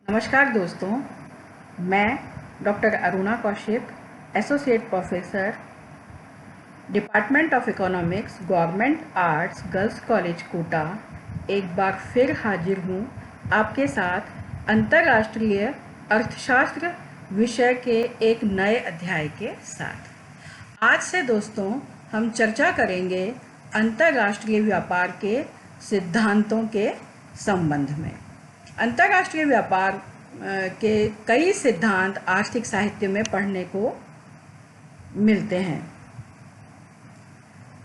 नमस्कार दोस्तों, मैं doctor Aruna Kaushik, associate professor, department of economics, government arts, girls college Kota, एक बार फिर हाजिर हूँ आपके साथ अंतर्राष्ट्रीय अर्थशास्त्र विषय के एक नए अध्याय के साथ। आज से दोस्तों हम चर्चा करेंगे अंतर्राष्ट्रीय व्यापार के सिद्धांतों के संबंध में। अंतर्राष्ट्रीय व्यापार के कई सिद्धांत आर्थिक साहित्य में पढ़ने को मिलते हैं।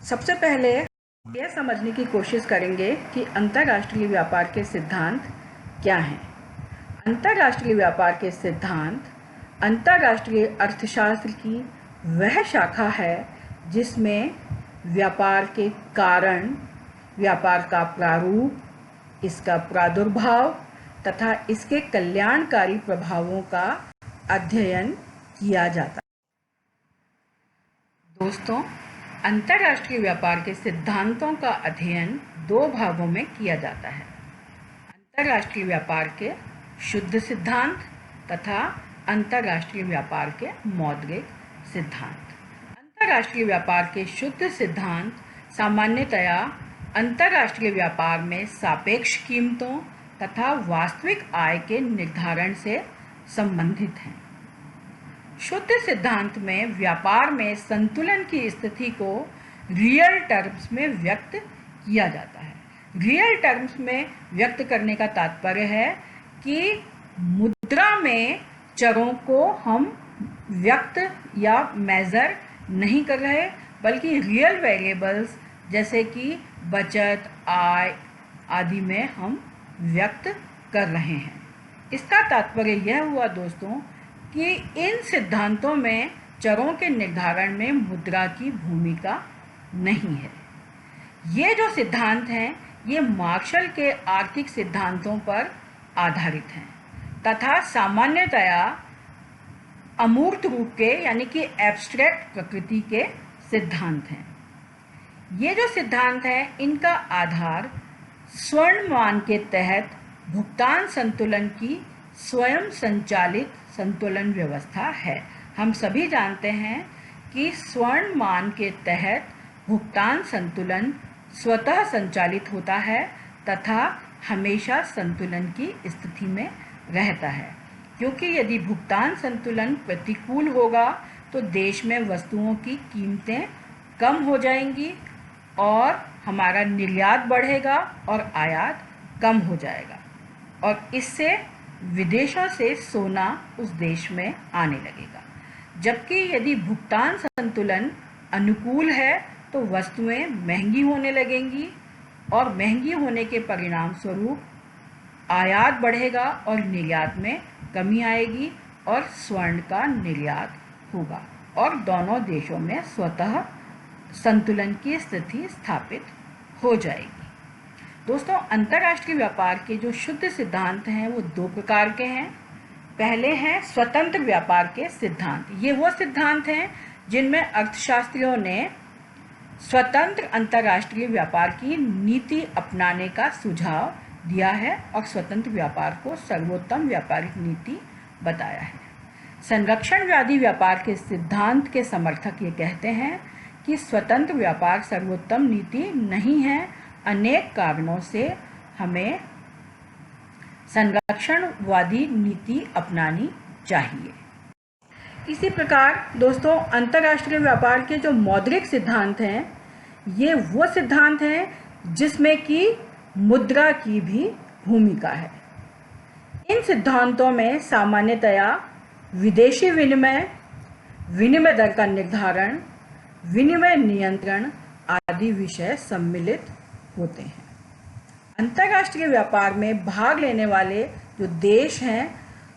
सबसे पहले यह समझने की कोशिश करेंगे कि अंतर्राष्ट्रीय व्यापार के सिद्धांत क्या हैं। अंतर्राष्ट्रीय व्यापार के सिद्धांत अंतर्राष्ट्रीय अर्थशास्त्र की वह शाखा है जिसमें व्यापार के कारण, व्यापार का प्रारूप, इसका प्रादुर्भाव तथा इसके कल्याणकारी प्रभावों का अध्ययन किया जाता है। दोस्तों, अंतर्राष्ट्रीय व्यापार के सिद्धांतों का अध्ययन दो भागों में किया जाता है: अंतर्राष्ट्रीय व्यापार के शुद्ध सिद्धांत तथा अंतर्राष्ट्रीय व्यापार के मौद्रिक सिद्धांत। अंतर्राष्ट्रीय व्यापार के शुद्ध सिद्धांत सामान्यतया अंतर्राष्ट्रीय व्यापार में सापेक्ष कीमतों तथा वास्तविक आय के निर्धारण से संबंधित हैं। शुद्ध सिद्धांत में व्यापार में संतुलन की स्थिति को रियल टर्म्स में व्यक्त किया जाता है। रियल टर्म्स में व्यक्त करने का तात्पर्य है कि मुद्रा में चरों को हम व्यक्त या मेजर नहीं कर रहे, बल्कि रियल वेरिएबल्स जैसे कि बचत, आय आदि में हम व्यक्त कर रहे हैं। इसका तात्पर्य यह हुआ दोस्तों कि इन सिद्धांतों में चरों के निर्धारण में मुद्रा की भूमिका नहीं है। ये जो सिद्धांत हैं ये मार्शल के आर्थिक सिद्धांतों पर आधारित हैं तथा सामान्यतया अमूर्त रूप के यानी कि एब्स्ट्रैक्ट प्रकृति के सिद्धांत हैं। ये जो सिद्धांत हैं इनका आधार स्वर्ण मान के तहत भुगतान संतुलन की स्वयं संचालित संतुलन व्यवस्था है। हम सभी जानते हैं कि स्वर्ण मान के तहत भुगतान संतुलन स्वतः संचालित होता है तथा हमेशा संतुलन की स्थिति में रहता है, क्योंकि यदि भुगतान संतुलन प्रतिकूल होगा तो देश में वस्तुओं की कीमतें कम हो जाएंगी और हमारा निर्यात बढ़ेगा और आयात कम हो जाएगा और इससे विदेशों से सोना उस देश में आने लगेगा। जबकि यदि भुगतान संतुलन अनुकूल है तो वस्तुएं महंगी होने लगेंगी और महंगी होने के परिणाम स्वरूप आयात बढ़ेगा और निर्यात में कमी आएगी और स्वर्ण का निर्यात होगा और दोनों देशों में स्वतः संतुलन की स्थिति स्थापित हो जाएगी। दोस्तों, अंतर्राष्ट्रीय व्यापार के जो शुद्ध सिद्धांत हैं वो दो प्रकार के हैं। पहले हैं स्वतंत्र व्यापार के सिद्धांत। ये वो सिद्धांत हैं जिनमें अर्थशास्त्रियों ने स्वतंत्र अंतर्राष्ट्रीय व्यापार की नीति अपनाने का सुझाव दिया है और स्वतंत्र व्यापार को सर्वोत्तम व्यापारिक नीति बताया है। संरक्षणवादी व्यापार के सिद्धांत के समर्थक ये कहते हैं कि स्वतंत्र व्यापार सर्वोत्तम नीति नहीं है। अनेक कारणों से हमें संरक्षणवादी नीति अपनानी चाहिए। इसी प्रकार दोस्तों, अंतर्राष्ट्रीय व्यापार के जो मौद्रिक सिद्धांत हैं ये वो सिद्धांत हैं जिसमें कि मुद्रा की भी भूमिका है। इन सिद्धांतों में सामान्यतया विदेशी विनिमय, विनिमय दर का निर्धारण, विनिमय नियंत्रण आदि विषय सम्मिलित होते हैं। अंतर्राष्ट्रीय व्यापार में भाग लेने वाले जो देश हैं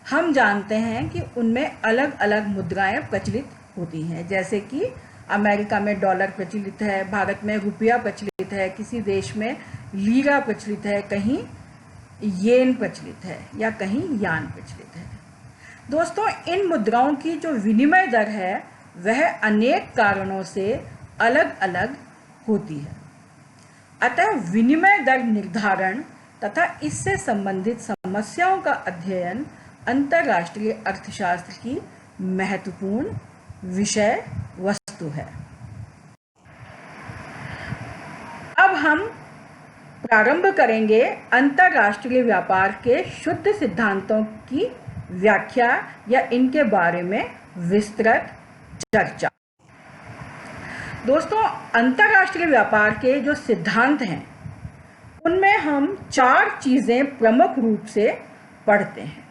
हम जानते हैं कि उनमें अलग अलग मुद्राएं प्रचलित होती हैं, जैसे कि अमेरिका में डॉलर प्रचलित है, भारत में रुपया प्रचलित है, किसी देश में लीरा प्रचलित है, कहीं येन प्रचलित है या कहीं यान प्रचलित है। दोस्तों, इन मुद्राओं की जो विनिमय दर है वह अनेक कारणों से अलग अलग होती है। अतः विनिमय दर निर्धारण तथा इससे संबंधित समस्याओं का अध्ययन अंतर्राष्ट्रीय अर्थशास्त्र की महत्वपूर्ण विषय वस्तु है। अब हम प्रारंभ करेंगे अंतर्राष्ट्रीय व्यापार के शुद्ध सिद्धांतों की व्याख्या या इनके बारे में विस्तृत चर्चा। दोस्तों, अंतर्राष्ट्रीय व्यापार के जो सिद्धांत हैं उनमें हम 4 चीज़ें प्रमुख रूप से पढ़ते हैं।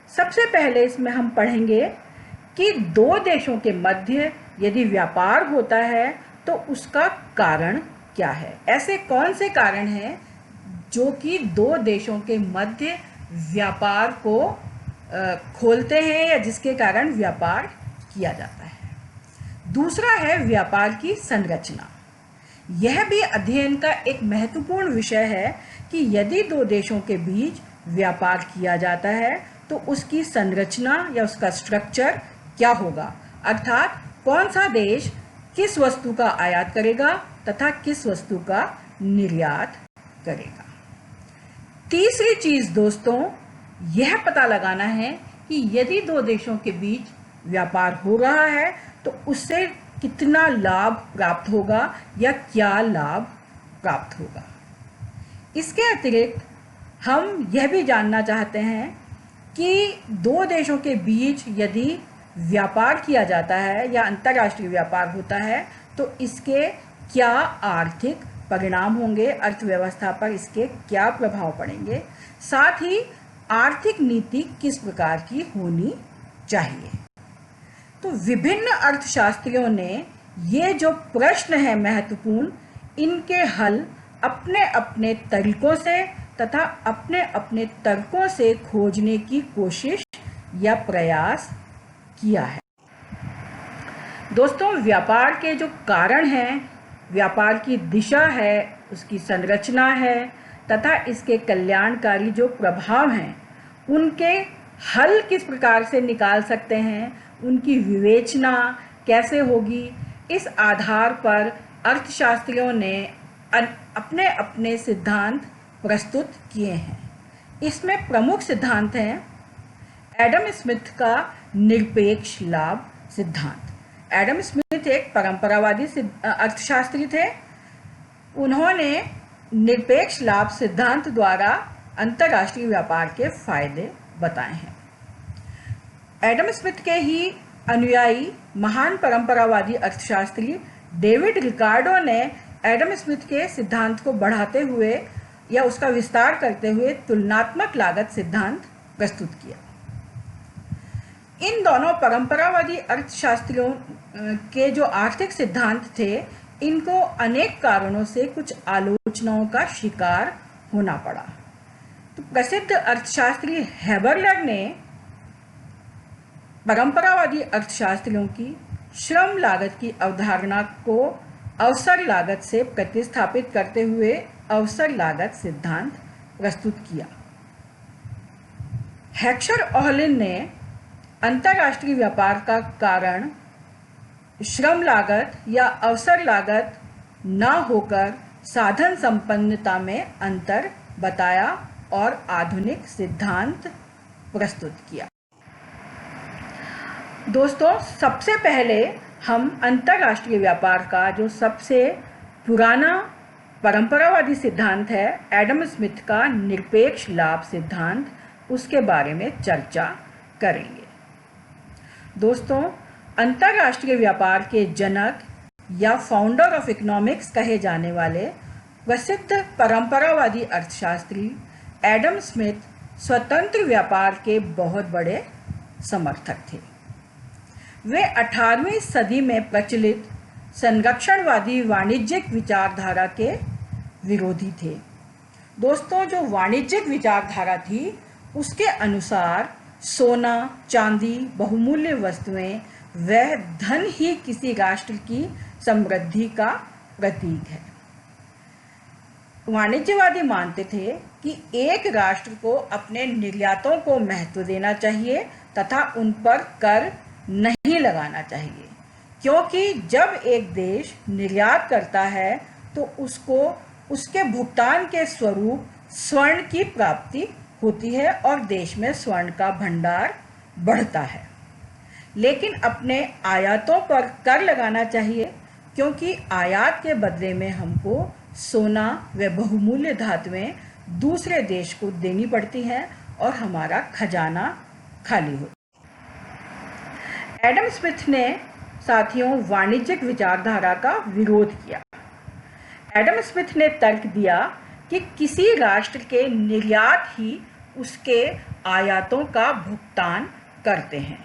सबसे पहले इसमें हम पढ़ेंगे कि 2 देशों के मध्य यदि व्यापार होता है तो उसका कारण क्या है। ऐसे कौन से कारण हैं जो कि 2 देशों के मध्य व्यापार को खोलते हैं या जिसके कारण व्यापार किया जाता है। दूसरा है व्यापार की संरचना। यह भी अध्ययन का एक महत्वपूर्ण विषय है कि यदि 2 देशों के बीच व्यापार किया जाता है तो उसकी संरचना या उसका स्ट्रक्चर क्या होगा, अर्थात कौन सा देश किस वस्तु का आयात करेगा तथा किस वस्तु का निर्यात करेगा। तीसरी चीज़ दोस्तों, यह पता लगाना है कि यदि 2 देशों के बीच व्यापार हो रहा है तो उससे कितना लाभ प्राप्त होगा या क्या लाभ प्राप्त होगा। इसके अतिरिक्त हम यह भी जानना चाहते हैं कि 2 देशों के बीच यदि व्यापार किया जाता है या अंतर्राष्ट्रीय व्यापार होता है तो इसके क्या आर्थिक परिणाम होंगे, अर्थव्यवस्था पर इसके क्या प्रभाव पड़ेंगे, साथ ही आर्थिक नीति किस प्रकार की होनी चाहिए। तो विभिन्न अर्थशास्त्रियों ने ये जो प्रश्न है महत्वपूर्ण, इनके हल अपने अपने तरीकों से तथा अपने अपने तर्कों से खोजने की कोशिश या प्रयास किया है। दोस्तों, व्यापार के जो कारण हैं, व्यापार की दिशा है, उसकी संरचना है तथा इसके कल्याणकारी जो प्रभाव हैं उनके हल किस प्रकार से निकाल सकते हैं, उनकी विवेचना कैसे होगी, इस आधार पर अर्थशास्त्रियों ने अपने अपने सिद्धांत प्रस्तुत किए हैं। इसमें प्रमुख सिद्धांत हैं एडम स्मिथ का निरपेक्ष लाभ सिद्धांत। एडम स्मिथ एक परंपरावादी अर्थशास्त्री थे। उन्होंने निरपेक्ष लाभ सिद्धांत द्वारा अंतर्राष्ट्रीय व्यापार के फायदे बताए हैं। एडम स्मिथ के ही अनुयायी महान परंपरावादी अर्थशास्त्री डेविड रिकार्डो ने एडम स्मिथ के सिद्धांत को बढ़ाते हुए या उसका विस्तार करते हुए तुलनात्मक लागत सिद्धांत प्रस्तुत किया। इन दोनों परंपरावादी अर्थशास्त्रियों के जो आर्थिक सिद्धांत थे, इनको अनेक कारणों से कुछ आलोचनाओं का शिकार होना पड़ा। तो प्रसिद्ध अर्थशास्त्री हेबरलर ने परंपरावादी अर्थशास्त्रियों की श्रम लागत की अवधारणा को अवसर लागत से प्रतिस्थापित करते हुए अवसर लागत सिद्धांत प्रस्तुत किया। हेक्सर ओहलिन ने अंतर्राष्ट्रीय व्यापार का कारण श्रम लागत या अवसर लागत न होकर साधन संपन्नता में अंतर बताया और आधुनिक सिद्धांत प्रस्तुत किया। दोस्तों, सबसे पहले हम अंतर्राष्ट्रीय व्यापार का जो सबसे पुराना परंपरावादी सिद्धांत है एडम स्मिथ का निरपेक्ष लाभ सिद्धांत, उसके बारे में चर्चा करेंगे। दोस्तों, अंतर्राष्ट्रीय व्यापार के जनक या फाउंडर ऑफ इकोनॉमिक्स कहे जाने वाले प्रसिद्ध परंपरावादी अर्थशास्त्री एडम स्मिथ स्वतंत्र व्यापार के बहुत बड़े समर्थक थे। वे 18वीं सदी में प्रचलित संरक्षणवादी वाणिज्यिक विचारधारा के विरोधी थे। दोस्तों, जो वाणिज्यिक विचारधारा थी उसके अनुसार सोना, चांदी, बहुमूल्य वस्तुएं, वह धन ही किसी राष्ट्र की समृद्धि का प्रतीक है। वाणिज्यवादी मानते थे कि एक राष्ट्र को अपने निर्यातों को महत्व देना चाहिए तथा उन पर कर नहीं लगाना चाहिए, क्योंकि जब एक देश निर्यात करता है तो उसको उसके भुगतान के स्वरूप स्वर्ण की प्राप्ति होती है और देश में स्वर्ण का भंडार बढ़ता है। लेकिन अपने आयातों पर कर लगाना चाहिए, क्योंकि आयात के बदले में हमको सोना व बहुमूल्य धातुएं दूसरे देश को देनी पड़ती हैं और हमारा खजाना खाली होता है। एडम स्मिथ ने साथियों वाणिज्यिक विचारधारा का विरोध किया। एडम स्मिथ ने तर्क दिया कि किसी राष्ट्र के निर्यात ही उसके आयातों का भुगतान करते हैं।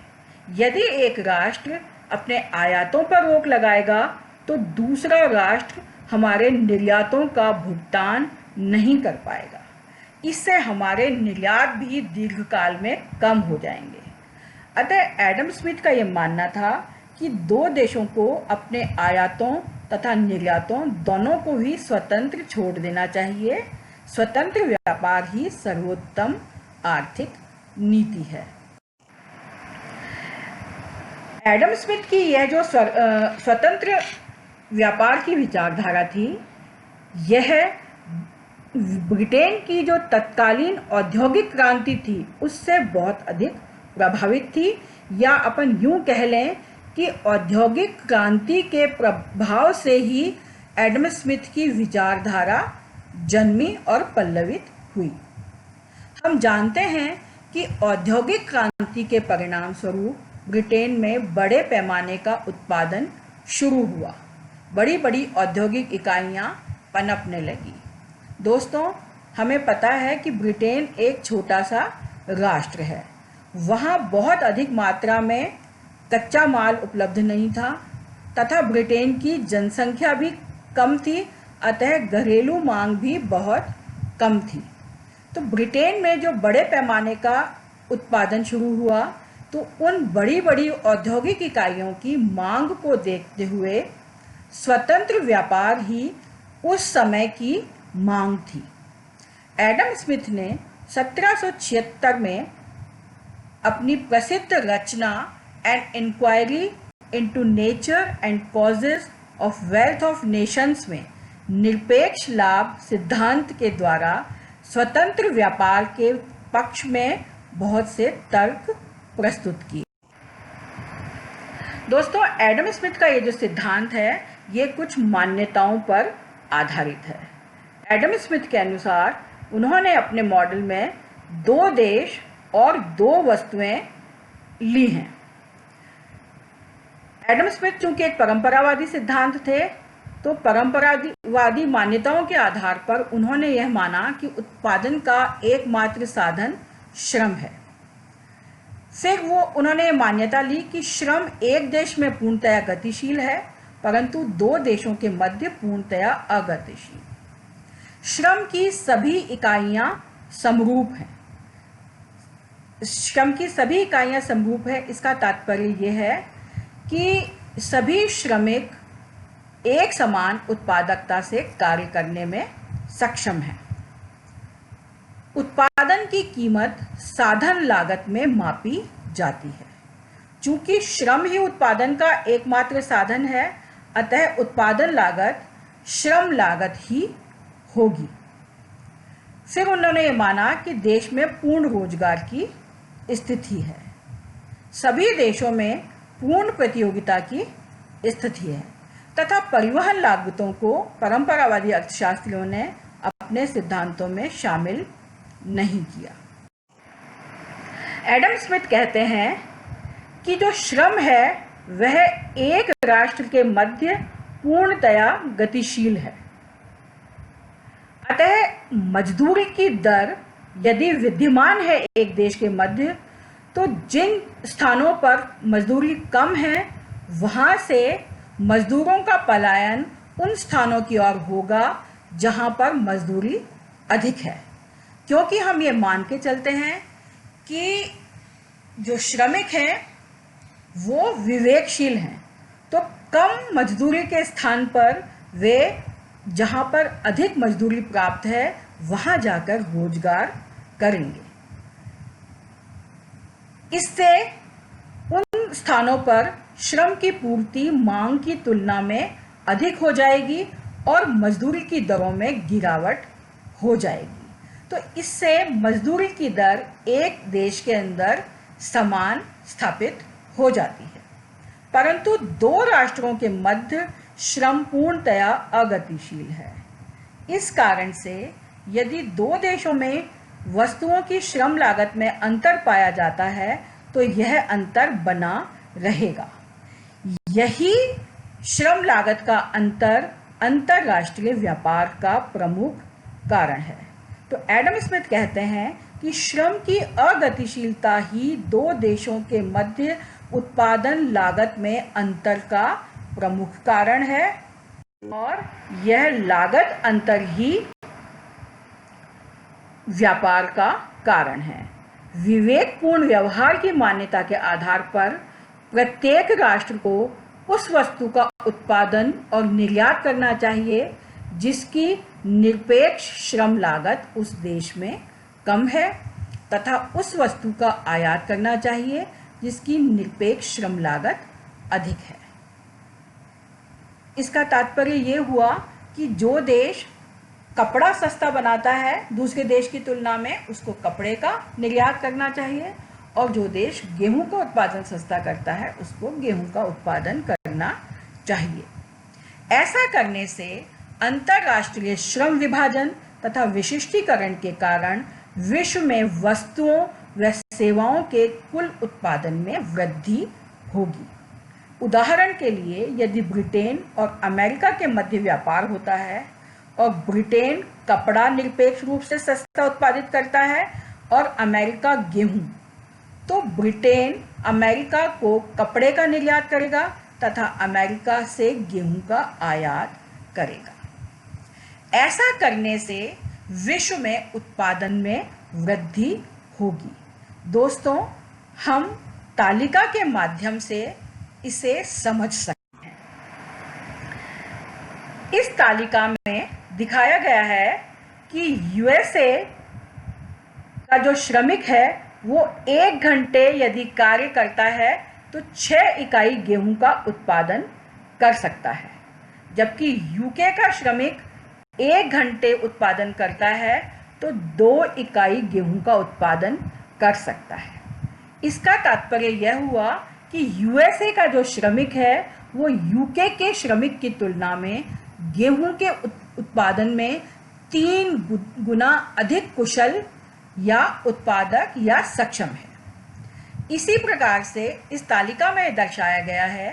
यदि एक राष्ट्र अपने आयातों पर रोक लगाएगा तो दूसरा राष्ट्र हमारे निर्यातों का भुगतान नहीं कर पाएगा। इससे हमारे निर्यात भी दीर्घकाल में कम हो जाएंगे। अतः एडम स्मिथ का यह मानना था कि दो देशों को अपने आयातों तथा निर्यातों दोनों को ही स्वतंत्र छोड़ देना चाहिए। स्वतंत्र व्यापार ही सर्वोत्तम आर्थिक नीति है। एडम स्मिथ की यह जो स्वतंत्र व्यापार की विचारधारा थी, यह ब्रिटेन की जो तत्कालीन औद्योगिक क्रांति थी उससे बहुत अधिक प्रभावित थी, या अपन यूं कह लें कि औद्योगिक क्रांति के प्रभाव से ही एडम स्मिथ की विचारधारा जन्मी और पल्लवित हुई। हम जानते हैं कि औद्योगिक क्रांति के परिणाम स्वरूप ब्रिटेन में बड़े पैमाने का उत्पादन शुरू हुआ। बड़ी बड़ी औद्योगिक इकाइयां पनपने लगी। दोस्तों, हमें पता है कि ब्रिटेन एक छोटा सा राष्ट्र है। वहाँ बहुत अधिक मात्रा में कच्चा माल उपलब्ध नहीं था तथा ब्रिटेन की जनसंख्या भी कम थी, अतः घरेलू मांग भी बहुत कम थी। तो ब्रिटेन में जो बड़े पैमाने का उत्पादन शुरू हुआ, तो उन बड़ी बड़ी औद्योगिक इकाइयों की मांग को देखते हुए स्वतंत्र व्यापार ही उस समय की मांग थी। एडम स्मिथ ने 1776 में अपनी प्रसिद्ध रचना an inquiry into nature and causes of wealth of nations में निरपेक्ष लाभ सिद्धांत के द्वारा स्वतंत्र व्यापार के पक्ष में बहुत से तर्क प्रस्तुत किए। दोस्तों, एडम स्मिथ का ये जो सिद्धांत है, ये कुछ मान्यताओं पर आधारित है। एडम स्मिथ के अनुसार उन्होंने अपने मॉडल में 2 देश और 2 वस्तुएं ली हैं। एडम स्मिथ चूंकि एक परंपरावादी सिद्धांत थे, तो परंपरावादी मान्यताओं के आधार पर उन्होंने यह माना कि उत्पादन का एकमात्र साधन श्रम है। फिर उन्होंने मान्यता ली कि श्रम एक देश में पूर्णतया गतिशील है, परंतु 2 देशों के मध्य पूर्णतया अगतिशील। श्रम की सभी इकाइयां समरूप हैं। श्रम की सभी इकाइयां समरूप है, इसका तात्पर्य यह है कि सभी श्रमिक एक समान उत्पादकता से कार्य करने में सक्षम हैं। उत्पादन की कीमत साधन लागत में मापी जाती है। चूंकि श्रम ही उत्पादन का एकमात्र साधन है, अतः उत्पादन लागत श्रम लागत ही होगी। फिर उन्होंने ये माना कि देश में पूर्ण रोजगार की स्थिति है। सभी देशों में पूर्ण प्रतियोगिता की स्थिति है तथा परिवहन लागतों को परंपरावादी अर्थशास्त्रियों ने अपने सिद्धांतों में शामिल नहीं किया। एडम स्मिथ कहते हैं कि जो श्रम है वह एक राष्ट्र के मध्य पूर्णतया गतिशील है। अतः मजदूरी की दर यदि विद्यमान है एक देश के मध्य, तो जिन स्थानों पर मजदूरी कम है वहां से मजदूरों का पलायन उन स्थानों की ओर होगा जहां पर मजदूरी अधिक है, क्योंकि हम ये मान के चलते हैं कि जो श्रमिक हैं वो विवेकशील हैं, तो कम मजदूरी के स्थान पर वे जहां पर अधिक मजदूरी प्राप्त है वहां जाकर रोजगार करेंगे। इससे उन स्थानों पर श्रम की पूर्ति मांग की तुलना में अधिक हो जाएगी और मजदूरी की दरों में गिरावट हो जाएगी। तो इससे मजदूरी की दर एक देश के अंदर समान स्थापित हो जाती है। परंतु दो राष्ट्रों के मध्य श्रम पूर्णतया अगतिशील है। इस कारण से यदि दो देशों में वस्तुओं की श्रम लागत में अंतर पाया जाता है तो यह अंतर बना रहेगा। यही श्रम लागत का अंतर अंतरराष्ट्रीय व्यापार का प्रमुख कारण है। तो एडम स्मिथ कहते हैं कि श्रम की अगतिशीलता ही दो देशों के मध्य उत्पादन लागत में अंतर का प्रमुख कारण है और यह लागत अंतर ही व्यापार का कारण है। विवेकपूर्ण व्यवहार की मान्यता के आधार पर प्रत्येक राष्ट्र को उस वस्तु का उत्पादन और निर्यात करना चाहिए जिसकी निरपेक्ष श्रम लागत उस देश में कम है तथा उस वस्तु का आयात करना चाहिए जिसकी निरपेक्ष श्रम लागत अधिक है। इसका तात्पर्य ये हुआ कि जो देश कपड़ा सस्ता बनाता है दूसरे देश की तुलना में उसको कपड़े का निर्यात करना चाहिए और जो देश गेहूं का उत्पादन सस्ता करता है उसको गेहूं का उत्पादन करना चाहिए। ऐसा करने से अंतर्राष्ट्रीय श्रम विभाजन तथा विशिष्टीकरण के कारण विश्व में वस्तुओं व सेवाओं के कुल उत्पादन में वृद्धि होगी। उदाहरण के लिए यदि ब्रिटेन और अमेरिका के मध्य व्यापार होता है और ब्रिटेन कपड़ा निरपेक्ष रूप से सस्ता उत्पादित करता है और अमेरिका गेहूं, तो ब्रिटेन अमेरिका को कपड़े का निर्यात करेगा तथा अमेरिका से गेहूं का आयात करेगा। ऐसा करने से विश्व में उत्पादन में वृद्धि होगी। दोस्तों, हम तालिका के माध्यम से इसे समझ सकते हैं। इस तालिका में दिखाया गया है कि यूएसए का जो श्रमिक है वो 1 घंटे यदि कार्य करता है तो 6 इकाई गेहूं का उत्पादन कर सकता है, जबकि यूके का श्रमिक 1 घंटे उत्पादन करता है तो 2 इकाई गेहूं का उत्पादन कर सकता है। इसका तात्पर्य यह हुआ कि यूएसए का जो श्रमिक है वो यूके के श्रमिक की तुलना में गेहूं के उत्पादन में 3 गुना अधिक कुशल या उत्पादक या सक्षम है। इसी प्रकार से इस तालिका में दर्शाया गया है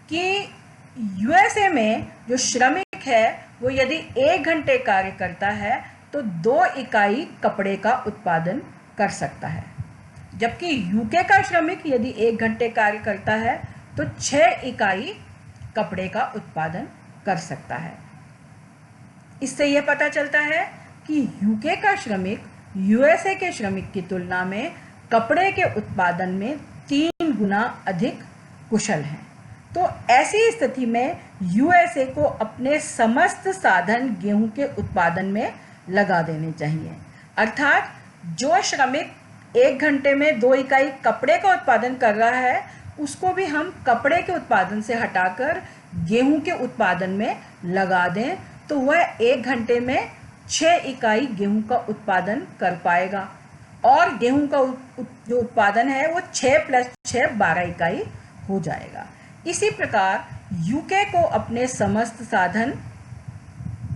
कि यूएसए में जो श्रमिक है वो यदि 1 घंटे कार्य करता है तो 2 इकाई कपड़े का उत्पादन कर सकता है, जबकि यूके का श्रमिक यदि 1 घंटे कार्य करता है तो 6 इकाई कपड़े का उत्पादन कर सकता है। इससे यह पता चलता है कि यूके का श्रमिक यूएसए के श्रमिक की तुलना में कपड़े के उत्पादन में 3 गुना अधिक कुशल हैं। तो ऐसी स्थिति में यूएसए को अपने समस्त साधन गेहूं के उत्पादन में लगा देने चाहिए। अर्थात जो श्रमिक 1 घंटे में 2 इकाई कपड़े का उत्पादन कर रहा है उसको भी हम कपड़े के उत्पादन से हटाकर गेहूं के उत्पादन में लगा दें तो वह 1 घंटे में 6 इकाई गेहूं का उत्पादन कर पाएगा और गेहूं का जो उत्पादन है वो 6 + 6 12 इकाई हो जाएगा। इसी प्रकार यूके को अपने समस्त साधन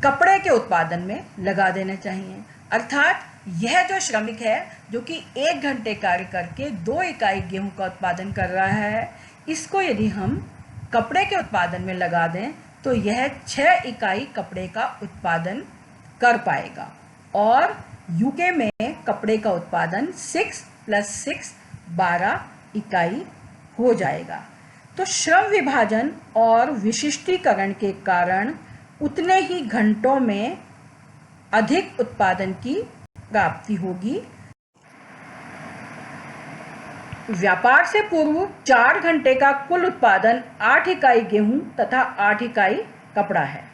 कपड़े के उत्पादन में लगा देने चाहिए। अर्थात यह जो श्रमिक है जो कि 1 घंटे कार्य करके 2 इकाई गेहूं का उत्पादन कर रहा है, इसको यदि हम कपड़े के उत्पादन में लगा दें तो यह 6 इकाई कपड़े का उत्पादन कर पाएगा और यूके में कपड़े का उत्पादन 6 + 6 12 इकाई हो जाएगा। तो श्रम विभाजन और विशिष्टीकरण के कारण उतने ही घंटों में अधिक उत्पादन की प्राप्ति होगी। व्यापार से पूर्व 4 घंटे का कुल उत्पादन 8 इकाई गेहूं तथा 8 इकाई कपड़ा है।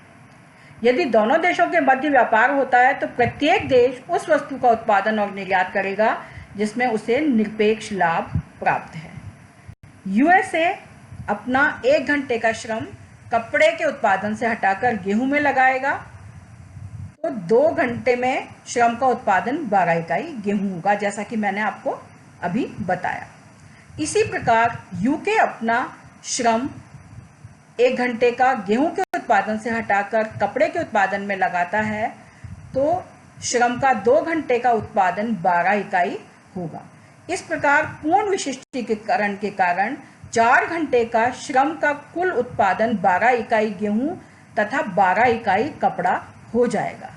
यदि दोनों देशों के मध्य व्यापार होता है तो प्रत्येक देश उस वस्तु का उत्पादन और निर्यात करेगा जिसमें उसे निरपेक्ष लाभ प्राप्त है। यूएसए अपना 1 घंटे का श्रम कपड़े के उत्पादन से हटाकर गेहूं में लगाएगा 2 घंटे में श्रम का उत्पादन 12 इकाई गेहूं होगा, जैसा कि मैंने आपको अभी बताया। इसी प्रकार यूके अपना श्रम 1 घंटे का गेहूं के उत्पादन से हटाकर कपड़े के उत्पादन में लगाता है, तो श्रम का 2 घंटे का उत्पादन 12 इकाई होगा। इस प्रकार पूर्ण विशिष्टीकरण के कारण 4 घंटे का श्रम का कुल उत्पादन 12 इकाई गेहूं तथा 12 इकाई कपड़ा हो जाएगा।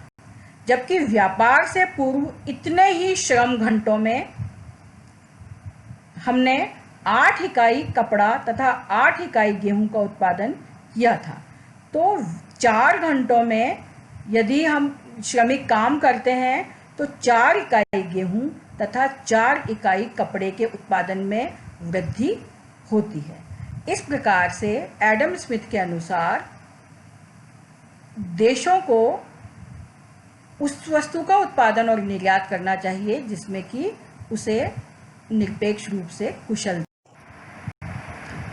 जबकि व्यापार से पूर्व इतने ही श्रम घंटों में हमने 8 इकाई कपड़ा तथा 8 इकाई गेहूं का उत्पादन किया था। तो 4 घंटों में यदि हम श्रमिक काम करते हैं तो 4 इकाई गेहूं तथा 4 इकाई कपड़े के उत्पादन में वृद्धि होती है। इस प्रकार से एडम स्मिथ के अनुसार देशों को उस वस्तु का उत्पादन और निर्यात करना चाहिए जिसमें कि उसे निरपेक्ष रूप से कुशलता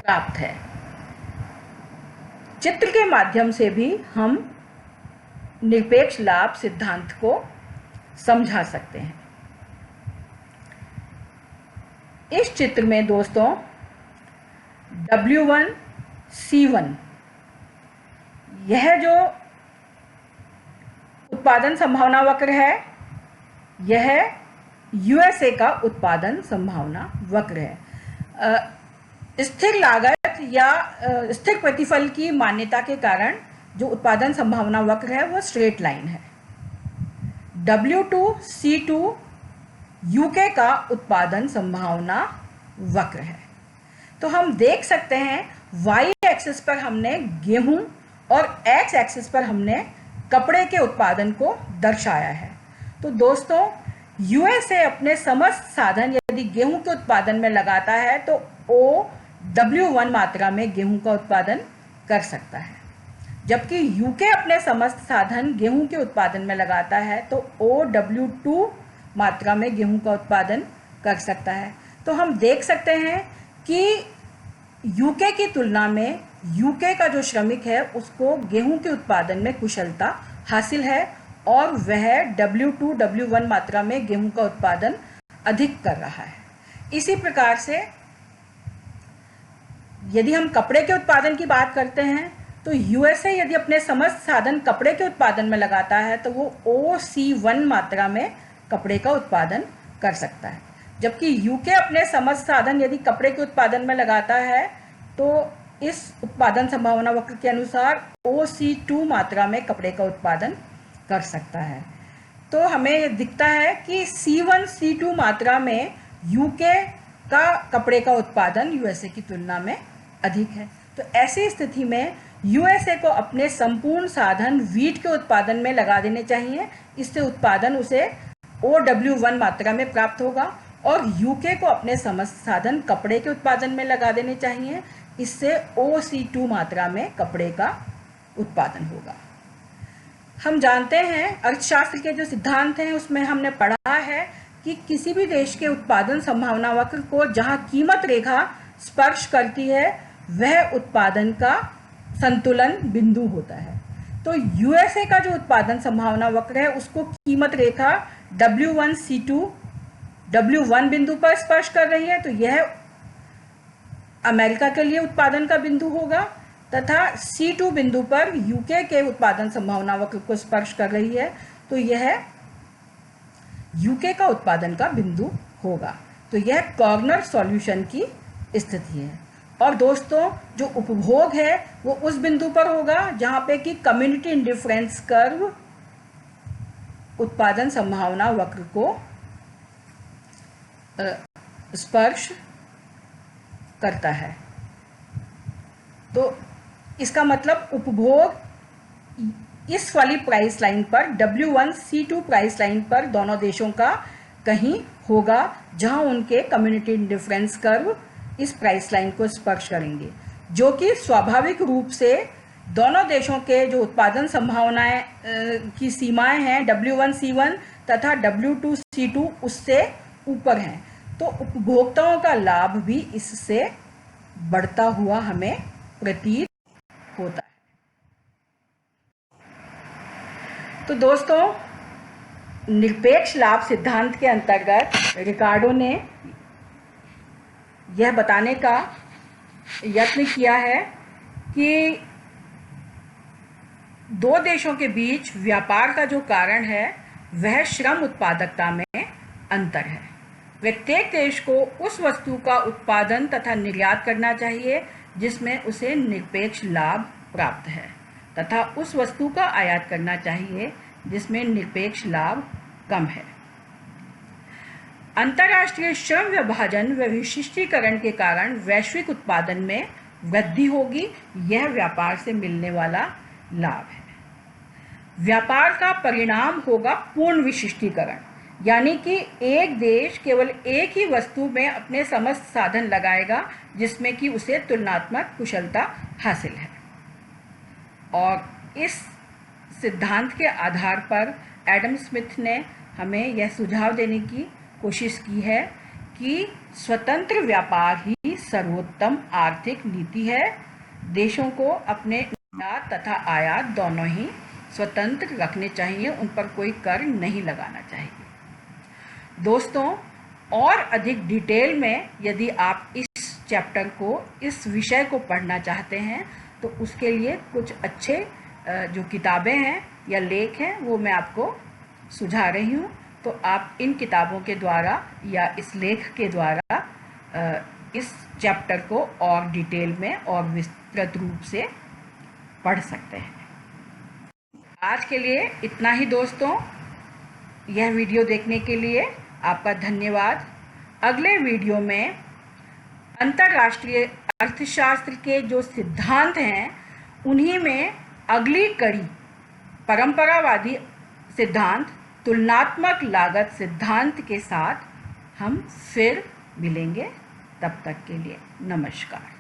प्राप्त है। चित्र के माध्यम से भी हम निरपेक्ष लाभ सिद्धांत को समझा सकते हैं। इस चित्र में दोस्तों W1 C1 यह जो उत्पादन संभावना वक्र है, यह यूएसए का उत्पादन संभावना वक्र है। स्थिर लागत या स्थिर प्रतिफल की मान्यता के कारण जो उत्पादन संभावना वक्र है वह स्ट्रेट लाइन है। W2 C2 यूके का उत्पादन संभावना वक्र है। तो हम देख सकते हैं y एक्सिस पर हमने गेहूं और x एक्सिस पर हमने कपड़े के उत्पादन को दर्शाया है। तो दोस्तों यूएसए अपने समस्त साधन यदि गेहूं के उत्पादन में लगाता है तो OW1 मात्रा में गेहूं का उत्पादन कर सकता है, जबकि यूके अपने समस्त साधन गेहूं के उत्पादन में लगाता है तो OW2 मात्रा में गेहूं का उत्पादन कर सकता है। तो हम देख सकते हैं कि यूके की तुलना में यूके का जो श्रमिक है उसको गेहूं के उत्पादन में कुशलता हासिल है और वह W2 W1 मात्रा में गेहूं का उत्पादन अधिक कर रहा है। इसी प्रकार से यदि हम कपड़े के उत्पादन की बात करते हैं तो यूएसए यदि अपने समस्त साधन कपड़े के उत्पादन में लगाता है तो वो OC1 मात्रा में कपड़े का उत्पादन कर सकता है, जबकि यूके अपने समस्त साधन यदि कपड़े के उत्पादन में लगाता है तो इस उत्पादन संभावना वक्र के अनुसार OC2 मात्रा में कपड़े का उत्पादन कर सकता है। तो हमें दिखता है कि C1 C2 मात्रा में यूके का कपड़े का उत्पादन यूएसए की तुलना में अधिक है। तो ऐसी स्थिति में यूएसए को अपने संपूर्ण साधन वीट के उत्पादन में लगा देने चाहिए। इससे उत्पादन उसे OW1 मात्रा में प्राप्त होगा और यूके को अपने समस्त साधन कपड़े के उत्पादन में लगा देने चाहिए। इससे OC2 मात्रा में कपड़े का उत्पादन होगा। हम जानते हैं अर्थशास्त्र के जो सिद्धांत हैं उसमें हमने पढ़ा है कि किसी भी देश के उत्पादन संभावना वक्र को जहां कीमत रेखा स्पर्श करती है वह उत्पादन का संतुलन बिंदु होता है। तो यूएसए का जो उत्पादन संभावना वक्र है उसको कीमत रेखा W1 C2 W1 बिंदु पर स्पर्श कर रही है, तो यह अमेरिका के लिए उत्पादन का बिंदु होगा, तथा C2 बिंदु पर यूके के उत्पादन संभावना वक्र को स्पर्श कर रही है, तो यह यूके का उत्पादन का बिंदु होगा। तो यह कॉर्नर सॉल्यूशन की स्थिति है। और दोस्तों जो उपभोग है वो उस बिंदु पर होगा जहां पे कि कम्युनिटी इंडिफरेंस कर्व उत्पादन संभावना वक्र को स्पर्श करता है। तो इसका मतलब उपभोग इस वाली प्राइस लाइन पर W1 C2 प्राइस लाइन पर दोनों देशों का कहीं होगा जहां उनके कम्युनिटी इंडिफरेंस कर्व इस प्राइस लाइन को स्पर्श करेंगे, जो कि स्वाभाविक रूप से दोनों देशों के जो उत्पादन संभावनाएं की सीमाएं हैं W1 C1 तथा W2 C2 उससे ऊपर हैं। तो उपभोक्ताओं का लाभ भी इससे बढ़ता हुआ हमें प्रतीत होता है। तो दोस्तों, निरपेक्ष लाभ सिद्धांत के अंतर्गत रिकार्डो ने यह बताने का यत्न किया है कि दो देशों के बीच व्यापार का जो कारण है वह श्रम उत्पादकता में अंतर है। प्रत्येक देश को उस वस्तु का उत्पादन तथा निर्यात करना चाहिए जिसमें उसे निरपेक्ष लाभ प्राप्त है, तथा उस वस्तु का आयात करना चाहिए जिसमें निरपेक्ष लाभ कम है। अंतर्राष्ट्रीय श्रम विभाजन व विशिष्टीकरण के कारण वैश्विक उत्पादन में वृद्धि होगी। यह व्यापार से मिलने वाला लाभ है। व्यापार का परिणाम होगा पूर्ण विशिष्टीकरण, यानी कि एक देश केवल एक ही वस्तु में अपने समस्त साधन लगाएगा जिसमें कि उसे तुलनात्मक कुशलता हासिल है। और इस सिद्धांत के आधार पर एडम स्मिथ ने हमें यह सुझाव देने की कोशिश की है कि स्वतंत्र व्यापार ही सर्वोत्तम आर्थिक नीति है। देशों को अपने निर्यात तथा आयात दोनों ही स्वतंत्र रखने चाहिए, उन पर कोई कर नहीं लगाना चाहिए। दोस्तों, और अधिक डिटेल में यदि आप इस चैप्टर को, इस विषय को पढ़ना चाहते हैं तो उसके लिए कुछ अच्छे जो किताबें हैं या लेख हैं वो मैं आपको सुझा रही हूँ। तो आप इन किताबों के द्वारा या इस लेख के द्वारा इस चैप्टर को और डिटेल में और विस्तृत रूप से पढ़ सकते हैं। आज के लिए इतना ही दोस्तों। यह वीडियो देखने के लिए आपका धन्यवाद। अगले वीडियो में अंतर्राष्ट्रीय अर्थशास्त्र के जो सिद्धांत हैं उन्हीं में अगली कड़ी परंपरावादी सिद्धांत, तुलनात्मक लागत सिद्धांत के साथ हम फिर मिलेंगे। तब तक के लिए नमस्कार।